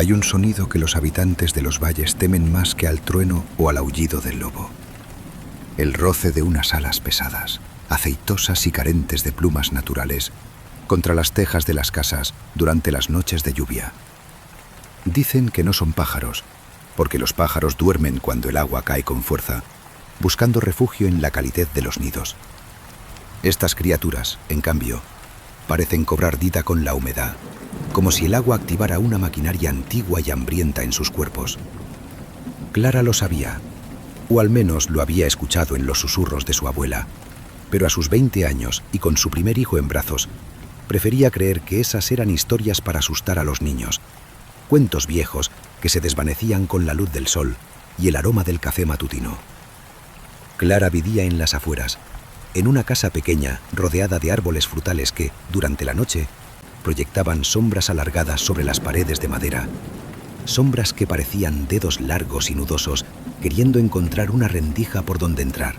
Hay un sonido que los habitantes de los valles temen más que al trueno o al aullido del lobo. El roce de unas alas pesadas, aceitosas y carentes de plumas naturales, contra las tejas de las casas durante las noches de lluvia. Dicen que no son pájaros, porque los pájaros duermen cuando el agua cae con fuerza, buscando refugio en la calidez de los nidos. Estas criaturas, en cambio, parecen cobrar vida con la humedad, como si el agua activara una maquinaria antigua y hambrienta en sus cuerpos. Clara lo sabía, o al menos lo había escuchado en los susurros de su abuela, pero a sus 20 años y con su primer hijo en brazos, prefería creer que esas eran historias para asustar a los niños, cuentos viejos que se desvanecían con la luz del sol y el aroma del café matutino. Clara vivía en las afueras, en una casa pequeña rodeada de árboles frutales que, durante la noche, proyectaban sombras alargadas sobre las paredes de madera, sombras que parecían dedos largos y nudosos queriendo encontrar una rendija por donde entrar.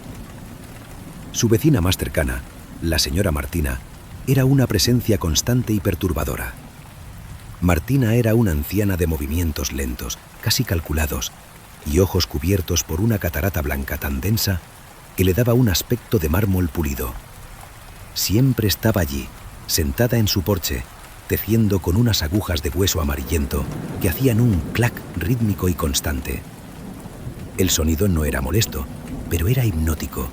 Su vecina más cercana, la señora Martina, era una presencia constante y perturbadora. Martina era una anciana de movimientos lentos, casi calculados, y ojos cubiertos por una catarata blanca tan densa que le daba un aspecto de mármol pulido. Siempre estaba allí, sentada en su porche, tejiendo con unas agujas de hueso amarillento que hacían un clac rítmico y constante. El sonido no era molesto, pero era hipnótico,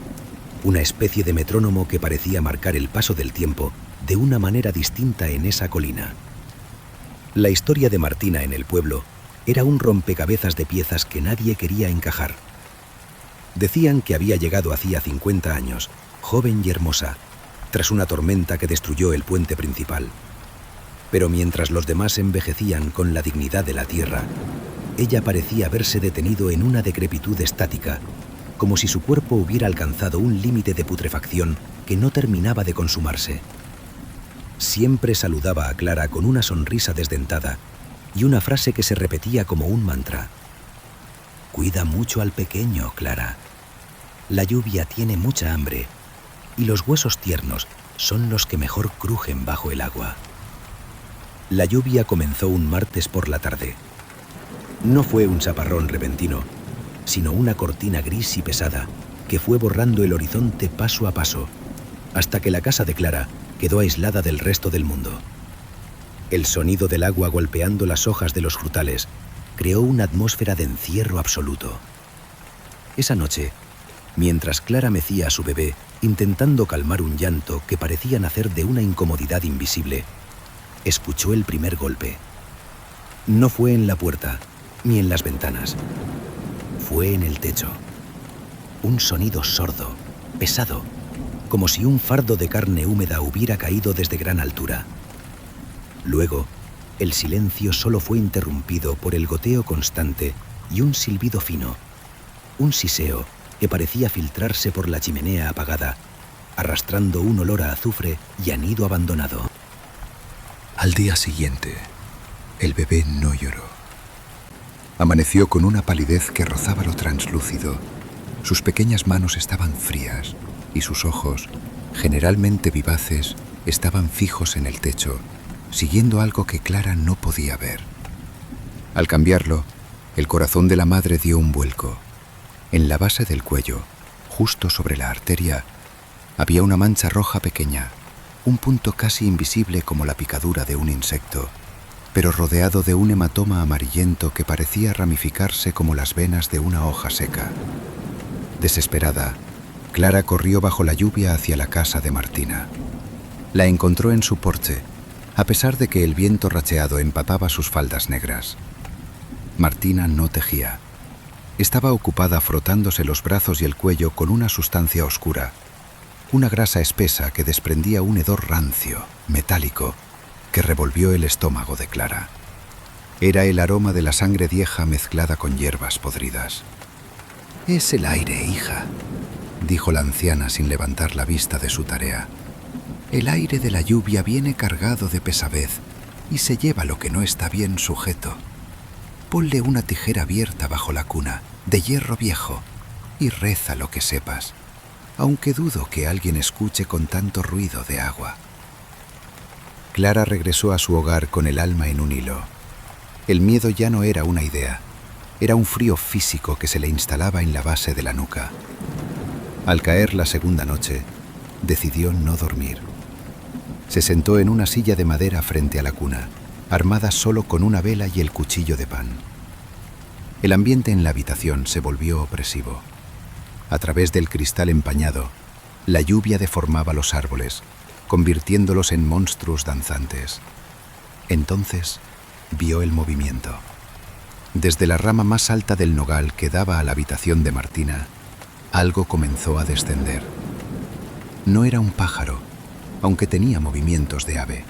una especie de metrónomo que parecía marcar el paso del tiempo de una manera distinta en esa colina. La historia de Martina en el pueblo era un rompecabezas de piezas que nadie quería encajar. Decían que había llegado hacía 50 años, joven y hermosa, tras una tormenta que destruyó el puente principal. Pero mientras los demás envejecían con la dignidad de la tierra, ella parecía haberse detenido en una decrepitud estática, como si su cuerpo hubiera alcanzado un límite de putrefacción que no terminaba de consumarse. Siempre saludaba a Clara con una sonrisa desdentada y una frase que se repetía como un mantra. Cuida mucho al pequeño, Clara. La lluvia tiene mucha hambre y los huesos tiernos son los que mejor crujen bajo el agua. La lluvia comenzó un martes por la tarde. No fue un chaparrón repentino, sino una cortina gris y pesada que fue borrando el horizonte paso a paso, hasta que la casa de Clara quedó aislada del resto del mundo. El sonido del agua golpeando las hojas de los frutales creó una atmósfera de encierro absoluto. Esa noche, mientras Clara mecía a su bebé, intentando calmar un llanto que parecía nacer de una incomodidad invisible, escuchó el primer golpe. No fue en la puerta, ni en las ventanas. Fue en el techo. Un sonido sordo, pesado, como si un fardo de carne húmeda hubiera caído desde gran altura. Luego, el silencio solo fue interrumpido por el goteo constante y un silbido fino, un siseo que parecía filtrarse por la chimenea apagada, arrastrando un olor a azufre y a nido abandonado. Al día siguiente, el bebé no lloró. Amaneció con una palidez que rozaba lo translúcido. Sus pequeñas manos estaban frías y sus ojos, generalmente vivaces, estaban fijos en el techo, siguiendo algo que Clara no podía ver. Al cambiarlo, el corazón de la madre dio un vuelco. En la base del cuello, justo sobre la arteria, había una mancha roja pequeña, un punto casi invisible como la picadura de un insecto, pero rodeado de un hematoma amarillento que parecía ramificarse como las venas de una hoja seca. Desesperada, Clara corrió bajo la lluvia hacia la casa de Martina. La encontró en su porche, a pesar de que el viento racheado empapaba sus faldas negras. Martina no tejía. Estaba ocupada frotándose los brazos y el cuello con una sustancia oscura, una grasa espesa que desprendía un hedor rancio, metálico, que revolvió el estómago de Clara. Era el aroma de la sangre vieja mezclada con hierbas podridas. «Es el aire, hija», dijo la anciana sin levantar la vista de su tarea. «El aire de la lluvia viene cargado de pesadez y se lleva lo que no está bien sujeto. Ponle una tijera abierta bajo la cuna, de hierro viejo, y reza lo que sepas, aunque dudo que alguien escuche con tanto ruido de agua». Clara regresó a su hogar con el alma en un hilo. El miedo ya no era una idea, era un frío físico que se le instalaba en la base de la nuca. Al caer la segunda noche, decidió no dormir. Se sentó en una silla de madera frente a la cuna, armada solo con una vela y el cuchillo de pan. El ambiente en la habitación se volvió opresivo. A través del cristal empañado, la lluvia deformaba los árboles, convirtiéndolos en monstruos danzantes. Entonces, vio el movimiento. Desde la rama más alta del nogal que daba a la habitación de Martina, algo comenzó a descender. No era un pájaro, aunque tenía movimientos de ave.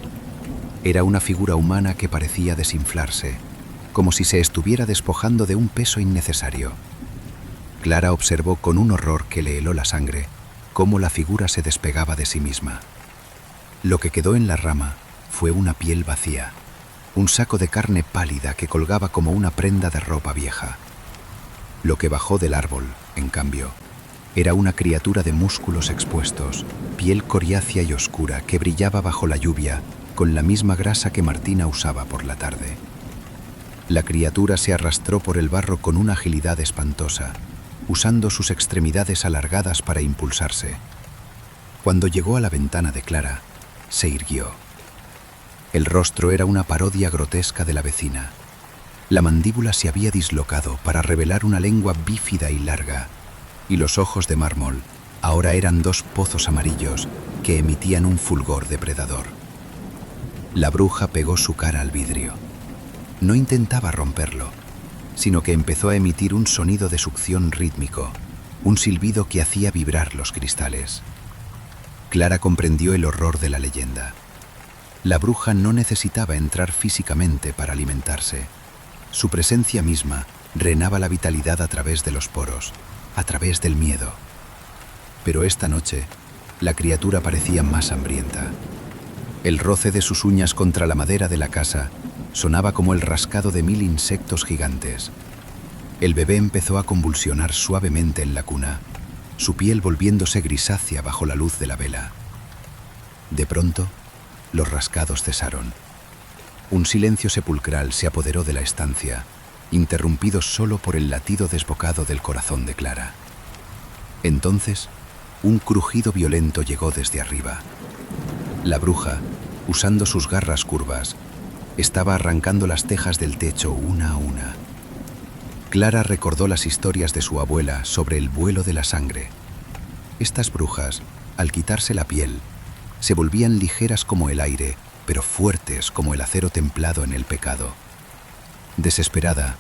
Era una figura humana que parecía desinflarse, como si se estuviera despojando de un peso innecesario. Clara observó con un horror que le heló la sangre cómo la figura se despegaba de sí misma. Lo que quedó en la rama fue una piel vacía, un saco de carne pálida que colgaba como una prenda de ropa vieja. Lo que bajó del árbol, en cambio, era una criatura de músculos expuestos, piel coriácea y oscura que brillaba bajo la lluvia con la misma grasa que Martina usaba por la tarde. La criatura se arrastró por el barro con una agilidad espantosa, usando sus extremidades alargadas para impulsarse. Cuando llegó a la ventana de Clara, se irguió. El rostro era una parodia grotesca de la vecina. La mandíbula se había dislocado para revelar una lengua bífida y larga, y los ojos de mármol ahora eran dos pozos amarillos que emitían un fulgor depredador. La bruja pegó su cara al vidrio. No intentaba romperlo, sino que empezó a emitir un sonido de succión rítmico, un silbido que hacía vibrar los cristales. Clara comprendió el horror de la leyenda. La bruja no necesitaba entrar físicamente para alimentarse. Su presencia misma drenaba la vitalidad a través de los poros, a través del miedo. Pero esta noche, la criatura parecía más hambrienta. El roce de sus uñas contra la madera de la casa sonaba como el rascado de 1000 insectos gigantes. El bebé empezó a convulsionar suavemente en la cuna, su piel volviéndose grisácea bajo la luz de la vela. De pronto, los rascados cesaron. Un silencio sepulcral se apoderó de la estancia, interrumpido solo por el latido desbocado del corazón de Clara. Entonces, un crujido violento llegó desde arriba. La bruja, usando sus garras curvas, estaba arrancando las tejas del techo una a una. Clara recordó las historias de su abuela sobre el vuelo de la sangre. Estas brujas, al quitarse la piel, se volvían ligeras como el aire, pero fuertes como el acero templado en el pecado. Desesperada,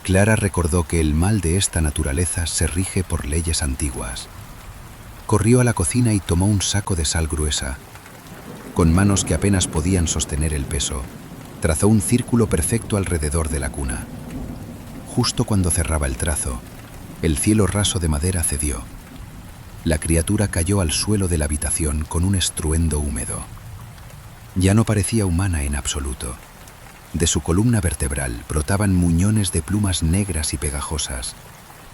Clara recordó que el mal de esta naturaleza se rige por leyes antiguas. Corrió a la cocina y tomó un saco de sal gruesa. Con manos que apenas podían sostener el peso, trazó un círculo perfecto alrededor de la cuna. Justo cuando cerraba el trazo, el cielo raso de madera cedió. La criatura cayó al suelo de la habitación con un estruendo húmedo. Ya no parecía humana en absoluto. De su columna vertebral brotaban muñones de plumas negras y pegajosas,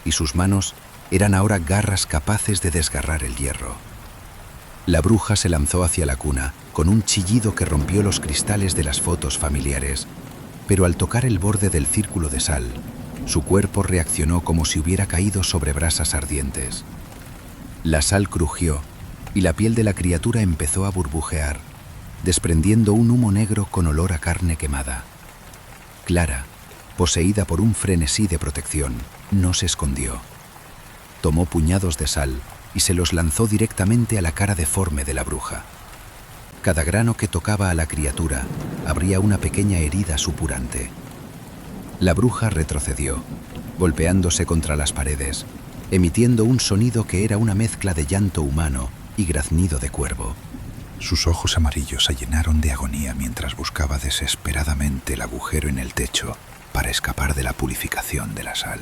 y sus manos eran ahora garras capaces de desgarrar el hierro. La bruja se lanzó hacia la cuna con un chillido que rompió los cristales de las fotos familiares, pero al tocar el borde del círculo de sal, su cuerpo reaccionó como si hubiera caído sobre brasas ardientes. La sal crujió y la piel de la criatura empezó a burbujear, desprendiendo un humo negro con olor a carne quemada. Clara, poseída por un frenesí de protección, no se escondió. Tomó puñados de sal y se los lanzó directamente a la cara deforme de la bruja. Cada grano que tocaba a la criatura abría una pequeña herida supurante. La bruja retrocedió, golpeándose contra las paredes, emitiendo un sonido que era una mezcla de llanto humano y graznido de cuervo. Sus ojos amarillos se llenaron de agonía mientras buscaba desesperadamente el agujero en el techo para escapar de la purificación de la sal.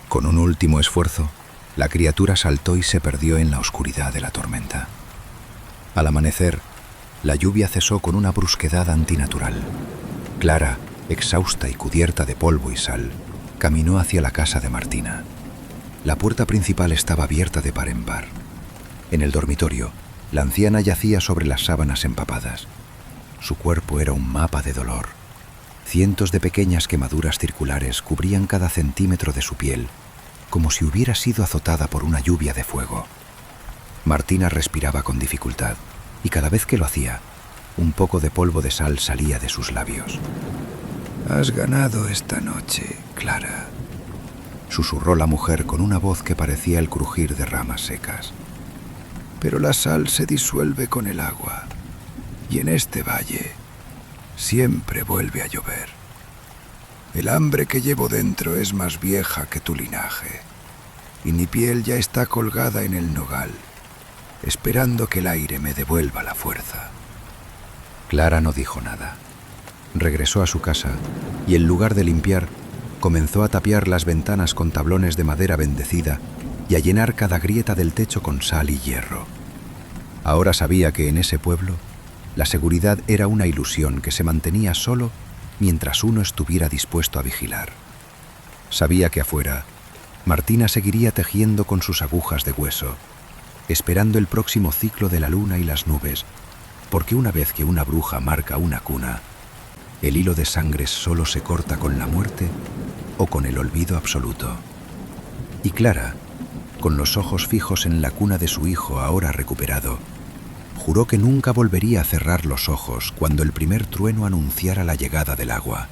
Con un último esfuerzo, la criatura saltó y se perdió en la oscuridad de la tormenta. Al amanecer, la lluvia cesó con una brusquedad antinatural. Clara, exhausta y cubierta de polvo y sal, caminó hacia la casa de Martina. La puerta principal estaba abierta de par en par. En el dormitorio, la anciana yacía sobre las sábanas empapadas. Su cuerpo era un mapa de dolor. Cientos de pequeñas quemaduras circulares cubrían cada centímetro de su piel, como si hubiera sido azotada por una lluvia de fuego. Martina respiraba con dificultad, y cada vez que lo hacía, un poco de polvo de sal salía de sus labios. «Has ganado esta noche, Clara», susurró la mujer con una voz que parecía el crujir de ramas secas. «Pero la sal se disuelve con el agua, y en este valle siempre vuelve a llover. El hambre que llevo dentro es más vieja que tu linaje, y mi piel ya está colgada en el nogal, esperando que el aire me devuelva la fuerza». Clara no dijo nada. Regresó a su casa y en lugar de limpiar, comenzó a tapiar las ventanas con tablones de madera bendecida y a llenar cada grieta del techo con sal y hierro. Ahora sabía que en ese pueblo la seguridad era una ilusión que se mantenía solo mientras uno estuviera dispuesto a vigilar. Sabía que afuera, Martina seguiría tejiendo con sus agujas de hueso, esperando el próximo ciclo de la luna y las nubes, porque una vez que una bruja marca una cuna, el hilo de sangre solo se corta con la muerte o con el olvido absoluto. Y Clara, con los ojos fijos en la cuna de su hijo ahora recuperado, juró que nunca volvería a cerrar los ojos cuando el primer trueno anunciara la llegada del agua.